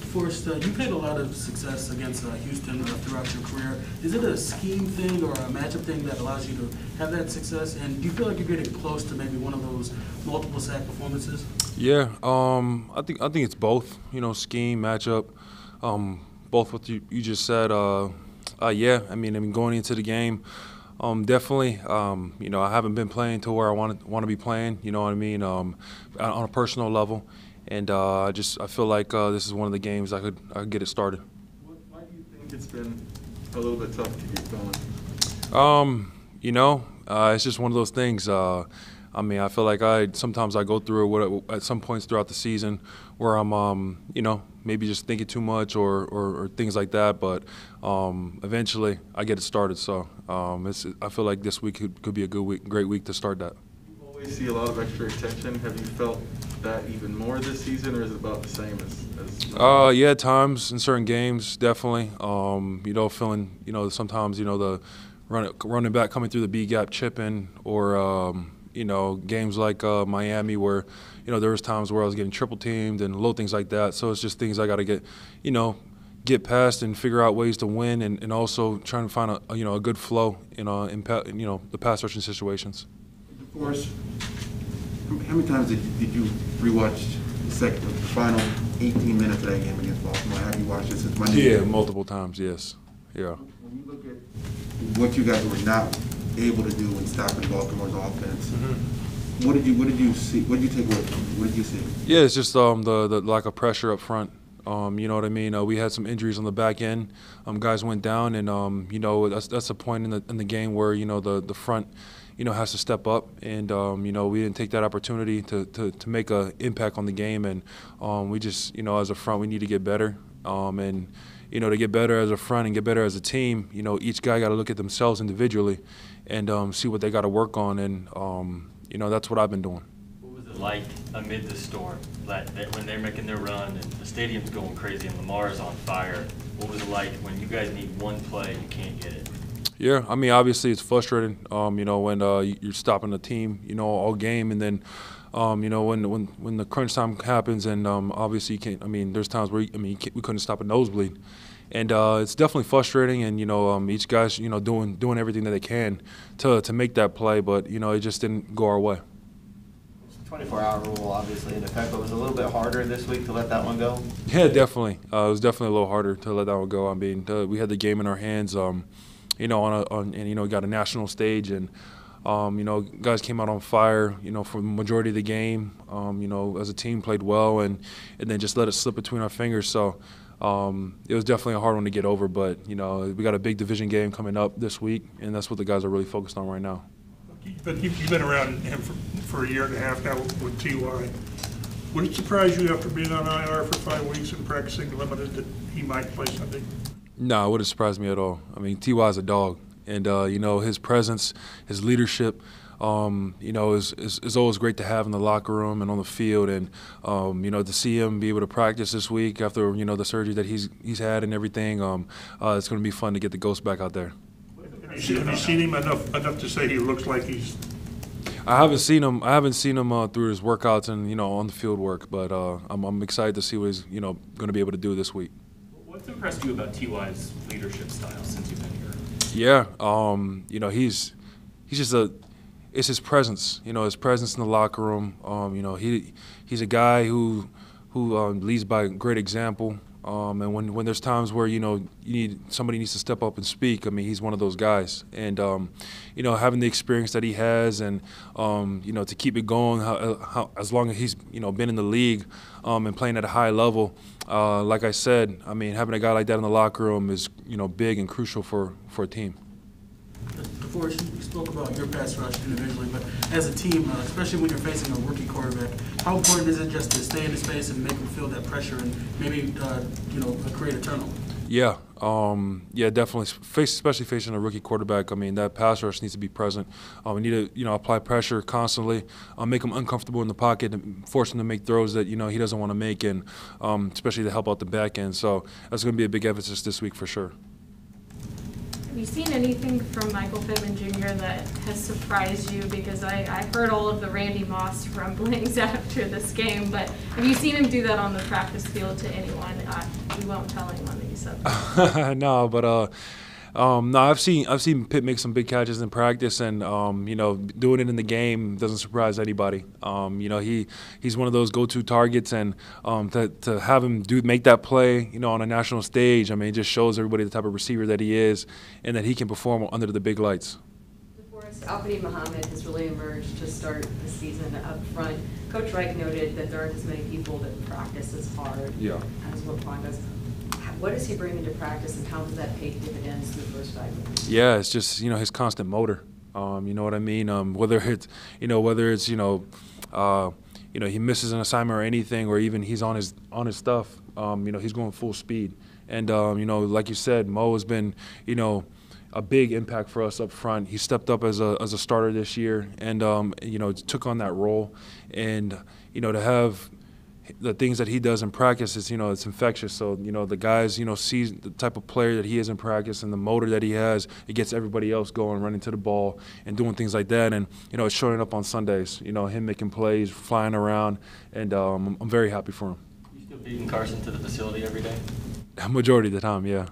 DeForest, you've had a lot of success against Houston throughout your career. Is it a scheme thing or a matchup thing that allows you to have that success? And do you feel like you're getting close to maybe one of those multiple sack performances? Yeah, I think it's both. You know, scheme, matchup, both what you just said. Yeah, I mean, going into the game, definitely. You know, I haven't been playing to where I want to be playing. You know what I mean? On a personal level, and I feel like this is one of the games I could get it started. Why do you think it's been a little bit tough to get going? You know, it's just one of those things. I mean, I feel like sometimes I go through it at some points throughout the season where I'm, you know, maybe just thinking too much or things like that. But eventually, I get it started. So I feel like this week could be a good week, great week to start that. You always see a lot of extra attention. Have you felt that even more this season, or is it about the same as? Yeah, at times in certain games, definitely. You know, feeling, you know, sometimes, you know, the running back coming through the B gap chipping, or you know, games like Miami where, you know, there was times where I was getting triple teamed and little things like that. So it's just things I got to get past and figure out ways to win, and also trying to find a good flow in the pass rushing situations. DeForest, how many times did you rewatch the final 18 minutes of that game against Baltimore? Have you watched it since Monday? Yeah, multiple times. Yes. Yeah. When you look at what you guys were not able to do in stopping Baltimore's offense, Mm-hmm. what did you see? What did you take away from it? What did you see? Yeah, it's just the lack of pressure up front. You know what I mean? We had some injuries on the back end. Guys went down, and you know, that's a point in the game where, you know, the front, you know, has to step up, and you know, we didn't take that opportunity to make an impact on the game, and we just, you know, as a front, we need to get better, and you know, to get better as a front and get better as a team, you know, each guy got to look at themselves individually and see what they got to work on, and you know, that's what I've been doing. What was it like amid the storm, when they're making their run and the stadium's going crazy and Lamar's on fire? What was it like when you guys need one play and you can't get it? Yeah, I mean, obviously it's frustrating, you know, when you're stopping the team, you know, all game, and then, you know, when the crunch time happens, and obviously you can't. I mean, there's times where we couldn't stop a nosebleed, and it's definitely frustrating. And you know, each guy's, you know, doing everything that they can to make that play, but you know, it just didn't go our way. 24-hour rule, obviously, in effect, but was it a little bit harder this week to let that one go? Yeah, definitely. It was definitely a little harder to let that one go. I mean, we had the game in our hands, you know, and you know, got a national stage, and you know, guys came out on fire, you know, for the majority of the game. You know, as a team, played well, and then just let it slip between our fingers. So it was definitely a hard one to get over. But you know, we got a big division game coming up this week, and that's what the guys are really focused on right now. But you've been around him for a year and a half now with T.Y. Would it surprise you after being on IR for 5 weeks and practicing limited that he might play Sunday? No, it wouldn't surprise me at all. I mean, T.Y.'s a dog, and you know, his presence, his leadership, you know, is always great to have in the locker room and on the field. And you know, to see him be able to practice this week after, you know, the surgery that he's had and everything, it's going to be fun to get the ghost back out there. Have you seen him enough to say he looks like he's? I haven't seen him through his workouts and, you know, on the field work, but I'm excited to see what he's, you know, going to be able to do this week. What's impressed you about T.Y.'s leadership style since you've been here? Yeah, you know, he's just it's his presence, you know, his presence in the locker room. You know, he's a guy who leads by great example. And when there's times where, you know, somebody needs to step up and speak, I mean, he's one of those guys. And you know, having the experience that he has, and you know, to keep it going, how as long as he's, you know, been in the league and playing at a high level, like I said, I mean, having a guy like that in the locker room is, you know, big and crucial for a team. DeForest, you spoke about your pass rush individually, but as a team, especially when you're facing a rookie quarterback, how important is it just to stay in his space and make him feel that pressure and maybe you know, create a turnover? Yeah, yeah, definitely. Especially facing a rookie quarterback, I mean, that pass rush needs to be present. We need to, you know, apply pressure constantly, make him uncomfortable in the pocket, and force him to make throws that, you know, he doesn't want to make, and especially to help out the back end. So that's going to be a big emphasis this week for sure. Have you seen anything from Michael Pittman Jr. that has surprised you? Because I heard all of the Randy Moss rumblings after this game, but have you seen him do that on the practice field to anyone? We won't tell anyone that you said that. No, but no, I've seen Pitt make some big catches in practice, and you know, doing it in the game doesn't surprise anybody. You know, he's one of those go-to targets, and to have him make that play, you know, on a national stage, I mean, it just shows everybody the type of receiver that he is, and that he can perform under the big lights. DeForest, Al-Fadi Muhammad has really emerged to start the season up front. Coach Reich noted that there aren't as many people that practice as hard as what Quan does. What does he bring into practice, and how does that pay dividends through the first 5 weeks? Yeah, it's just, you know, his constant motor. You know what I mean? Whether it's he misses an assignment or anything, or even he's on his stuff. You know, he's going full speed. And you know, like you said, Mo has been, you know, a big impact for us up front. He stepped up as a starter this year, and you know, took on that role. And you know, to have the things that he does in practice is, you know, it's infectious. So, you know, the guys, you know, see the type of player that he is in practice and the motor that he has. It gets everybody else going, running to the ball and doing things like that. And, you know, it's showing up on Sundays, you know, him making plays, flying around. And I'm very happy for him. You still beating Carson to the facility every day? Majority of the time, yeah.